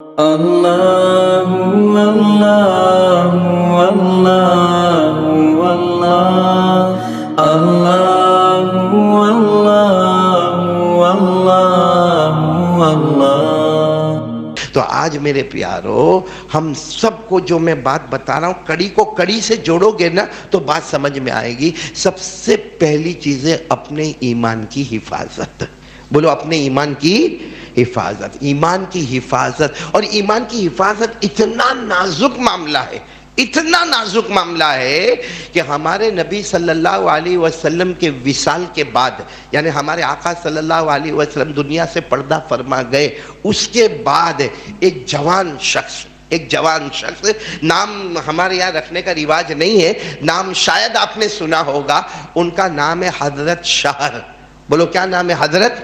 اللہ اللہ اللہ اللہ اللہ اللہ اللہ۔ تو آج میرے پیارو، ہم سب کو جو میں بات بتا رہا ہوں، کڑی کو کڑی سے جوڑو گے نا تو بات سمجھ میں آئے گی۔ سب سے پہلی چیز ہے اپنے ایمان کی حفاظت۔ بولو اپنے ایمان کی حفاظت۔ ایمان کی حفاظت، اور ایمان کی حفاظت اتنا نازک معاملہ ہے، اتنا نازک معاملہ ہے کہ ہمارے نبی صلی اللہ علیہ وسلم کے وصال کے بعد، یعنی ہمارے آقا صلی اللہ علیہ وسلم دنیا سے پردہ فرما گئے، اس کے بعد ایک جوان شخص، نام ہمارے یہاں رکھنے کا رواج نہیں ہے، نام شاید آپ نے سنا ہوگا، ان کا نام ہے حضرت شہر۔ بولو کیا نام ہے؟ حضرت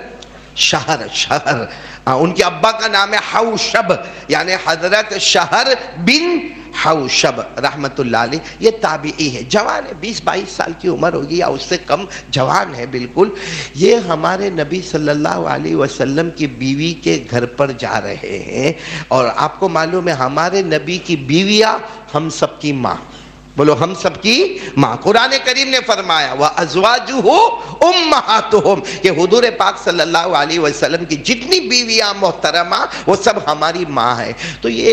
شہر۔ ان کے ابا کا نام ہے حوشب، یعنی حضرت شہر بن حوشب رحمت اللہ علیہ۔ یہ تابعی ہے، جوان ہے، 20-22 سال کی عمر ہوگی یا اس سے کم، جوان ہے بالکل۔ یہ ہمارے نبی صلی اللہ علیہ وسلم کی بیوی کے گھر پر جا رہے ہیں، اور آپ کو معلوم ہے ہمارے نبی کی بیویاں ہم سب کی ماں۔ بولو ہم سب کی ماں۔ قرآن کریم نے فرمایا وَأَزْوَاجُهُ أُمَّهَاتُهُمْ، کہ حضور پاک صلی اللہ علیہ وسلم کی جتنی بیویاں محترمہ وہ سب ہماری ماں ہے۔ تو یہ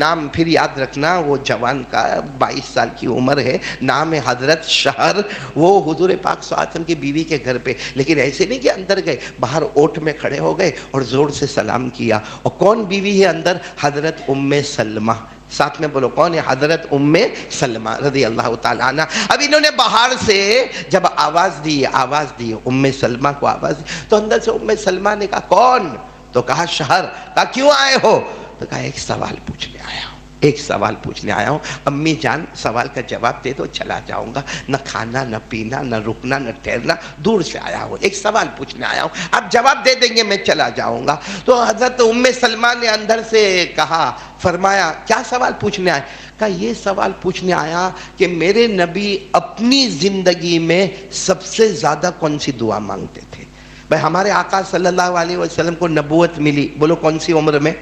نام پھر یاد رکھنا، وہ جوان کا 22 سال کی عمر ہے، نام ہے حضرت شہر۔ وہ حضور پاک صلی اللہ علیہ وسلم کی بیوی کے گھر پہ، لیکن ایسے نہیں کہ اندر گئے، باہر اوٹ میں کھڑے ہو گئے اور زور سے سلام کیا۔ اور کون بیوی ہے اندر؟ حضرت ام سلمہ۔ ساتھ میں بولو کون ہے؟ حضرت ام سلمہ رضی اللہ تعالیٰ عنہ۔ اب انہوں نے باہر سے جب آواز دی ام سلمہ کو آواز دی، تو اندر سے ام سلمہ نے کہا کون؟ تو کہا شہر۔ کہا کیوں آئے ہو؟ تو کہا ایک سوال پوچھنے آیا ہوں، امی جان سوال کا جواب دے دو چلا جاؤں گا، نہ کھانا نہ پینا نہ رکنا نہ ٹھہرنا، دور سے آیا ہوں، ایک سوال پوچھنے آیا ہوں، آپ جواب دے دیں گے میں چلا جاؤں گا۔ تو حضرت ام سلمہ نے اندر سے کہا، فرمایا کیا سوال پوچھنے آئے؟ کہا یہ سوال پوچھنے آیا کہ میرے نبی اپنی زندگی میں سب سے زیادہ کون سی دعا مانگتے تھے؟ بھائی ہمارے آقا صلی اللہ علیہ وسلم کو نبوت ملی، بولو کون سی عمر میں؟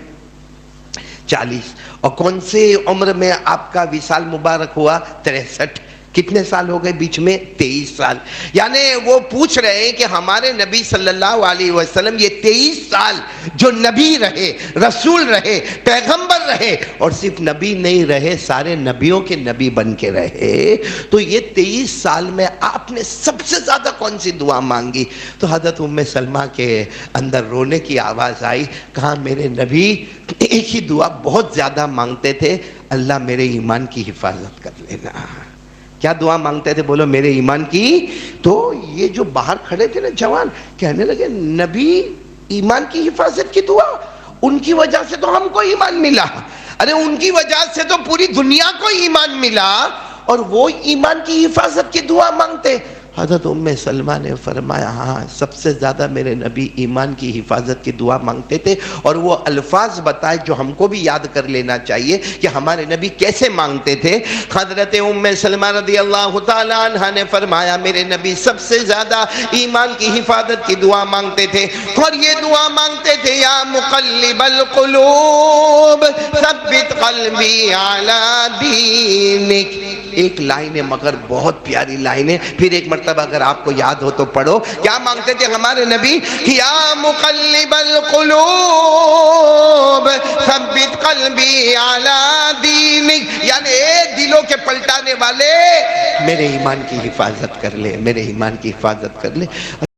40۔ اور کون سی عمر میں آپ کا وصال مبارک ہوا؟ 63۔ کتنے سال ہو گئے بیچ میں؟ 23 سال۔ یعنی وہ پوچھ رہے ہیں کہ ہمارے نبی صلی اللہ علیہ وسلم یہ 23 سال جو نبی رہے، رسول رہے، پیغمبر رہے، اور صرف نبی نہیں رہے، سارے نبیوں کے نبی بن کے رہے، تو یہ 23 سال میں آپ نے سب سے زیادہ کون سی دعا مانگی؟ تو حضرت ام سلمہ کے اندر رونے کی آواز آئی، کہا میرے نبی ایک ہی دعا بہت زیادہ مانگتے تھے، اللہ میرے ایمان کی حفاظت کر لینا۔ کیا دعا مانگتے تھے؟ بولو میرے ایمان کی۔ تو یہ جو باہر کھڑے تھے نا جوان، کہنے لگے نبی ایمان کی حفاظت کی دعا، ان کی وجہ سے تو ہم کو ایمان ملا، ارے ان کی وجہ سے تو پوری دنیا کو ایمان ملا، اور وہ ایمان کی حفاظت کی دعا مانگتے۔ حضرت ام سلمہ نے فرمایا ہاں سب سے زیادہ میرے نبی ایمان کی حفاظت کی دعا مانگتے تھے، اور وہ الفاظ بتائے جو ہم کو بھی یاد کر لینا چاہیے کہ ہمارے نبی کیسے مانگتے تھے۔ حضرت ام سلمہ رضی اللہ تعالیٰ عنہ نے فرمایا میرے نبی سب سے زیادہ ایمان کی حفاظت کی دعا مانگتے تھے، اور یہ دعا مانگتے تھے یا مقلب القلوب ثبت قلبی علی دینک۔ ایک لائن ہے مگر بہت پیاری لائن ہے، پھر ایک مرتبہ اگر آپ کو یاد ہو تو پڑھو۔ کیا مانگتے تھے ہمارے نبی؟ یا مقلب القلوب ثبت قلبی علی دینک، یعنی دلوں کے پلٹانے والے میرے ایمان کی حفاظت کر لے، میرے ایمان کی حفاظت کر لے۔